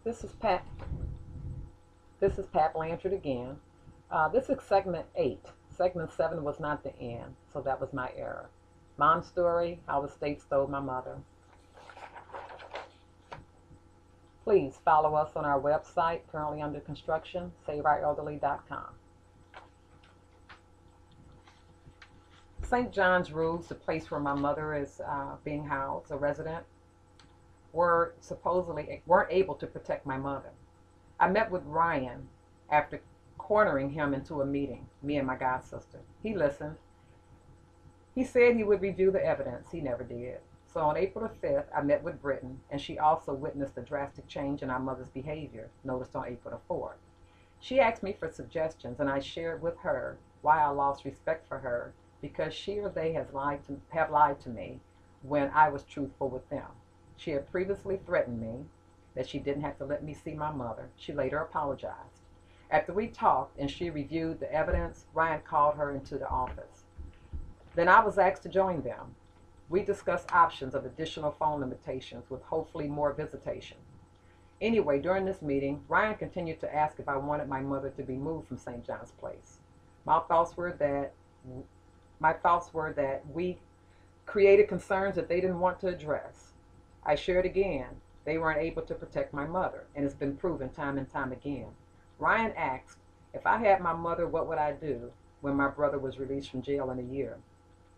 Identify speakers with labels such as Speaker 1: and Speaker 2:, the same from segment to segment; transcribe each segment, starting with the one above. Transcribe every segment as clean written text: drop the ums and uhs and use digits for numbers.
Speaker 1: This is Pat. This is Pat Blanchard again. This is segment 8. Segment 7 was not the end, so that was my error. Mom's story: how the state stole my mother. Please follow us on our website, currently under construction, saveourelderly.com. St. John's Rules, the place where my mother is being housed, a resident, weren't able to protect my mother. I met with Ryan after cornering him into a meeting, me and my god sister. He listened. He said he would review the evidence. He never did. So on April the 5th, I met with Britton, and she also witnessed a drastic change in our mother's behavior, noticed on April the 4th. She asked me for suggestions, and I shared with her why I lost respect for her, because she or they have lied to me when I was truthful with them. She had previously threatened me that she didn't have to let me see my mother. She later apologized. After we talked and she reviewed the evidence, Ryan called her into the office. Then I was asked to join them. We discussed options of additional phone limitations with hopefully more visitation. Anyway, during this meeting, Ryan continued to ask if I wanted my mother to be moved from St. John's Place. My thoughts were that we created concerns that they didn't want to address. I shared again, they weren't able to protect my mother, and it's been proven time and time again. Ryan asked, if I had my mother, what would I do when my brother was released from jail in a year?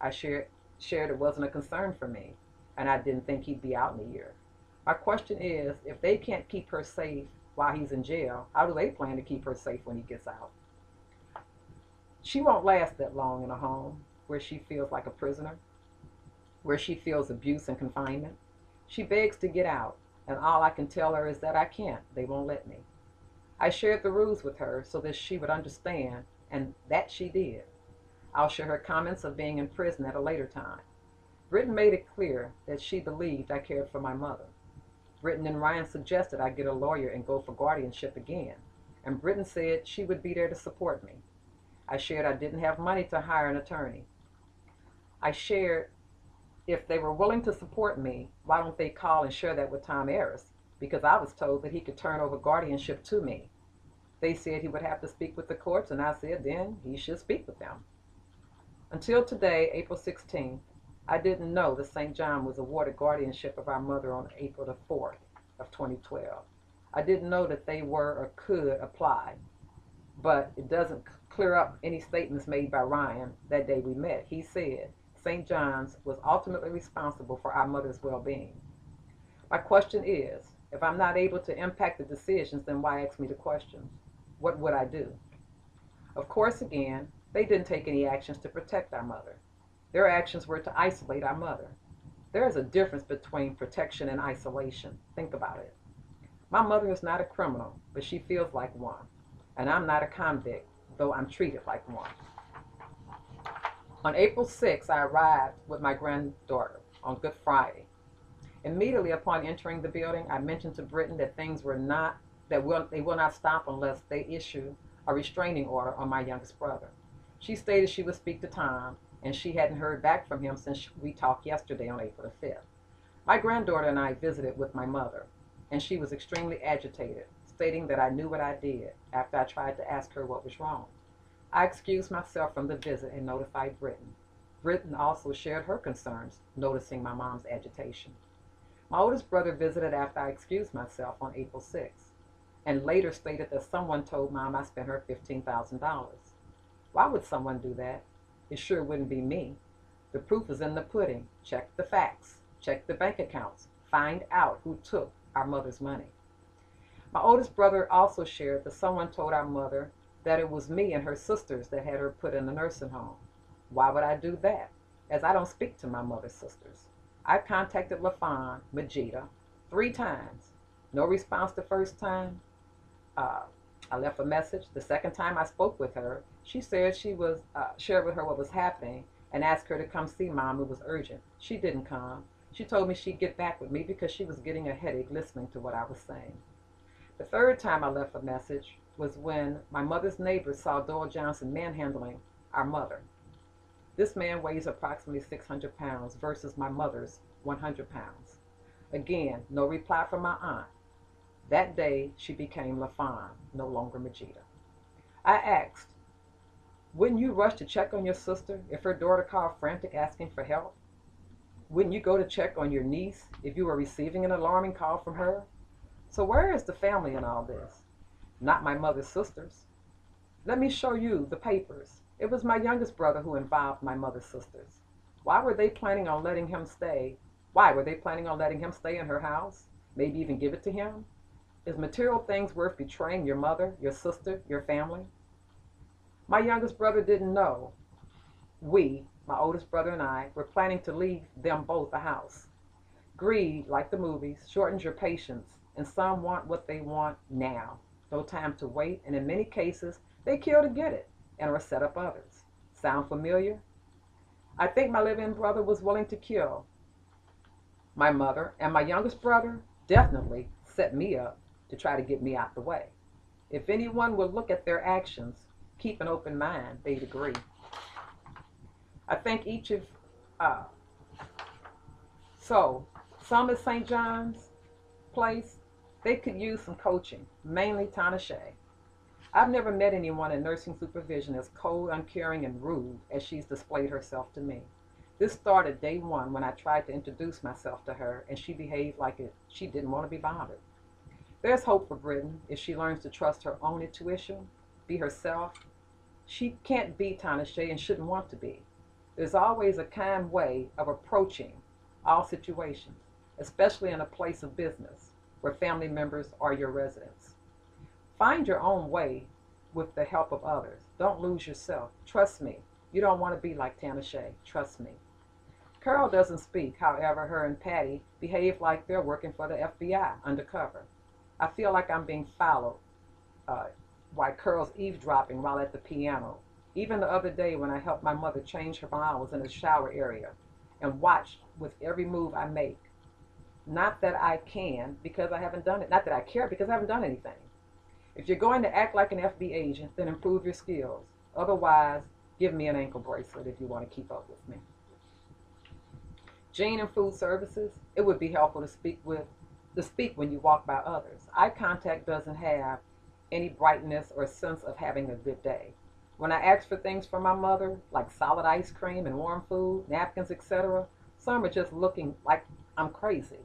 Speaker 1: I shared it wasn't a concern for me, and I didn't think he'd be out in a year. My question is, if they can't keep her safe while he's in jail, how do they plan to keep her safe when he gets out? She won't last that long in a home where she feels like a prisoner, where she feels abuse and confinement. She begs to get out, and all I can tell her is that I can't. They won't let me. I shared the rules with her so that she would understand, and that she did. I'll share her comments of being in prison at a later time. Britton made it clear that she believed I cared for my mother. Britton and Ryan suggested I get a lawyer and go for guardianship again, and Britton said she would be there to support me. I shared I didn't have money to hire an attorney. I shared if they were willing to support me, why don't they call and share that with Tom Harris? Because I was told that he could turn over guardianship to me. They said he would have to speak with the courts, and I said then he should speak with them. Until today, April 16th, I didn't know that St. John was awarded guardianship of our mother on April the 4th of 2012. I didn't know that they were or could apply, but it doesn't clear up any statements made by Ryan that day we met. He said St. John's was ultimately responsible for our mother's well-being. My question is, if I'm not able to impact the decisions, then why ask me the questions? What would I do? Of course, again, they didn't take any actions to protect our mother. Their actions were to isolate our mother. There is a difference between protection and isolation. Think about it. My mother is not a criminal, but she feels like one. And I'm not a convict, though I'm treated like one. On April 6th, I arrived with my granddaughter on Good Friday. Immediately upon entering the building, I mentioned to Britton that they will not stop unless they issue a restraining order on my youngest brother. She stated she would speak to Tom, and she hadn't heard back from him since we talked yesterday on April the 5th. My granddaughter and I visited with my mother, and she was extremely agitated, stating that I knew what I did after I tried to ask her what was wrong. I excused myself from the visit and notified Britton. Britton also shared her concerns, noticing my mom's agitation. My oldest brother visited after I excused myself on April 6th, and later stated that someone told Mom I spent her $15,000. Why would someone do that? It sure wouldn't be me. The proof is in the pudding. Check the facts. Check the bank accounts. Find out who took our mother's money. My oldest brother also shared that someone told our mother that it was me and her sisters that had her put in a nursing home. Why would I do that? As I don't speak to my mother's sisters. I contacted LaFawn Majida 3 times. No response the first time. I left a message. The second time I spoke with her, she said she was shared with her what was happening and asked her to come see Mom. It was urgent. She didn't come. She told me she'd get back with me because she was getting a headache listening to what I was saying. The third time I left a message was when my mother's neighbor saw Doyle Johnson manhandling our mother. This man weighs approximately 600 pounds versus my mother's 100 pounds. Again, no reply from my aunt. That day, she became LaFawn, no longer Majida. I asked, wouldn't you rush to check on your sister if her daughter called frantic asking for help? Wouldn't you go to check on your niece if you were receiving an alarming call from her? So where is the family in all this? Not my mother's sisters. Let me show you the papers. It was my youngest brother who involved my mother's sisters. Why were they planning on letting him stay? Why were they planning on letting him stay in her house? Maybe even give it to him? Is material things worth betraying your mother, your sister, your family? My youngest brother didn't know. We, my oldest brother and I, were planning to leave them both a house. Greed, like the movies, shortens your patience, and some want what they want now. No time to wait, and in many cases, they kill to get it and or set up others. Sound familiar? I think my living brother was willing to kill my mother, and my youngest brother definitely set me up to try to get me out the way. If anyone would look at their actions, keep an open mind, they'd agree. I think each of, uh, so some at St. John's Place, they could use some coaching, mainly Tanashay. I've never met anyone in nursing supervision as cold, uncaring, and rude as she's displayed herself to me. This started day one when I tried to introduce myself to her and she behaved like she didn't want to be bothered. There's hope for Britain if she learns to trust her own intuition, be herself. She can't be Tanashay and shouldn't want to be. There's always a kind way of approaching all situations, especially in a place of business where family members are your residents. Find your own way with the help of others. Don't lose yourself. Trust me. You don't want to be like Tanashay. Trust me. Carol doesn't speak. However, her and Patty behave like they're working for the FBI undercover. I feel like I'm being followed while Carol's eavesdropping while at the piano. Even the other day when I helped my mother change her flowers in the shower area and watched with every move I make. Not that I can because I haven't done it. Not that I care because I haven't done anything. If you're going to act like an FB agent, then improve your skills. Otherwise, give me an ankle bracelet if you want to keep up with me. Jean and food services, it would be helpful to speak when you walk by others. Eye contact doesn't have any brightness or sense of having a good day. When I ask for things from my mother, like solid ice cream and warm food, napkins, etc., some are just looking like I'm crazy.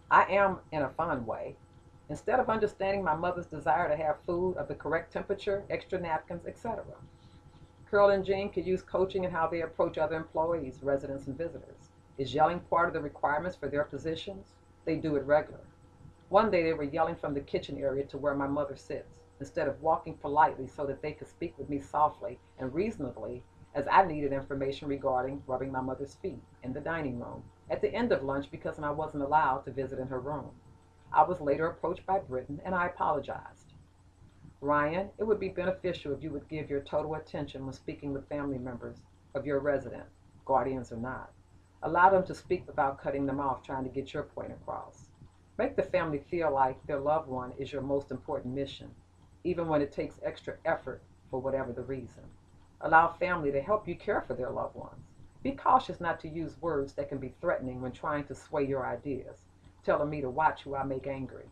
Speaker 1: I am in a fun way. Instead of understanding my mother's desire to have food of the correct temperature, extra napkins, etc. Carol and Jean could use coaching in how they approach other employees, residents, and visitors. Is yelling part of the requirements for their positions? They do it regular. One day they were yelling from the kitchen area to where my mother sits, instead of walking politely so that they could speak with me softly and reasonably, as I needed information regarding rubbing my mother's feet in the dining room at the end of lunch because I wasn't allowed to visit in her room. I was later approached by Britton and I apologized. Ryan, it would be beneficial if you would give your total attention when speaking with family members of your resident, guardians or not. Allow them to speak without cutting them off trying to get your point across. Make the family feel like their loved one is your most important mission, even when it takes extra effort for whatever the reason. Allow family to help you care for their loved ones. Be cautious not to use words that can be threatening when trying to sway your ideas, telling me to watch who I make angry.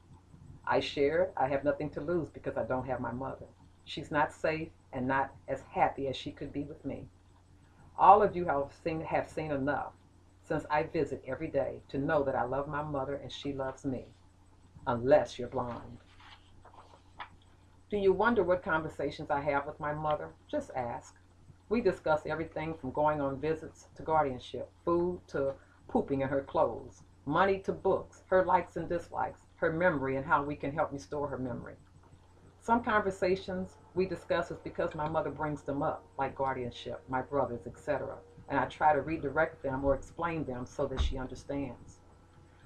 Speaker 1: I shared I have nothing to lose because I don't have my mother. She's not safe and not as happy as she could be with me. All of you have seen enough since I visit every day to know that I love my mother and she loves me, unless you're blind. Do you wonder what conversations I have with my mother? Just ask. We discuss everything from going on visits to guardianship, food to pooping in her clothes, money to books, her likes and dislikes, her memory and how we can help restore her memory. Some conversations we discuss is because my mother brings them up, like guardianship, my brothers, etc., and I try to redirect them or explain them so that she understands.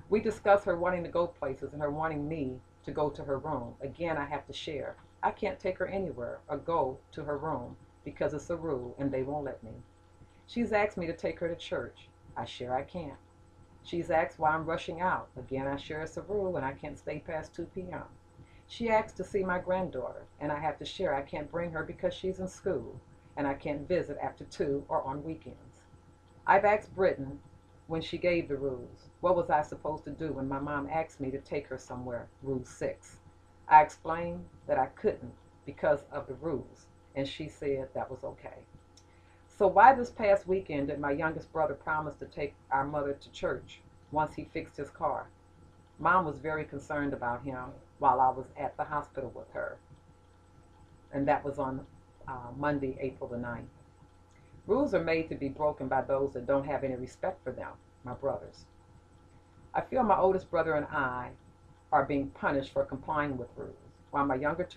Speaker 1: We discuss her wanting to go places and her wanting me to go to her room. Again, I have to share. I can't take her anywhere or go to her room because it's a rule and they won't let me. She's asked me to take her to church. I share I can't. She's asked why I'm rushing out. Again, I share it's a rule and I can't stay past 2 p.m. She asked to see my granddaughter, and I have to share I can't bring her because she's in school, and I can't visit after 2 or on weekends. I've asked Britton when she gave the rules. What was I supposed to do when my mom asked me to take her somewhere? Rule 6. I explained that I couldn't because of the rules, and she said that was okay. So why this past weekend did my youngest brother promise to take our mother to church once he fixed his car? Mom was very concerned about him while I was at the hospital with her, and that was on Monday, April the 9th. Rules are made to be broken by those that don't have any respect for them, my brothers. I feel my oldest brother and I are being punished for complying with rules, while my younger two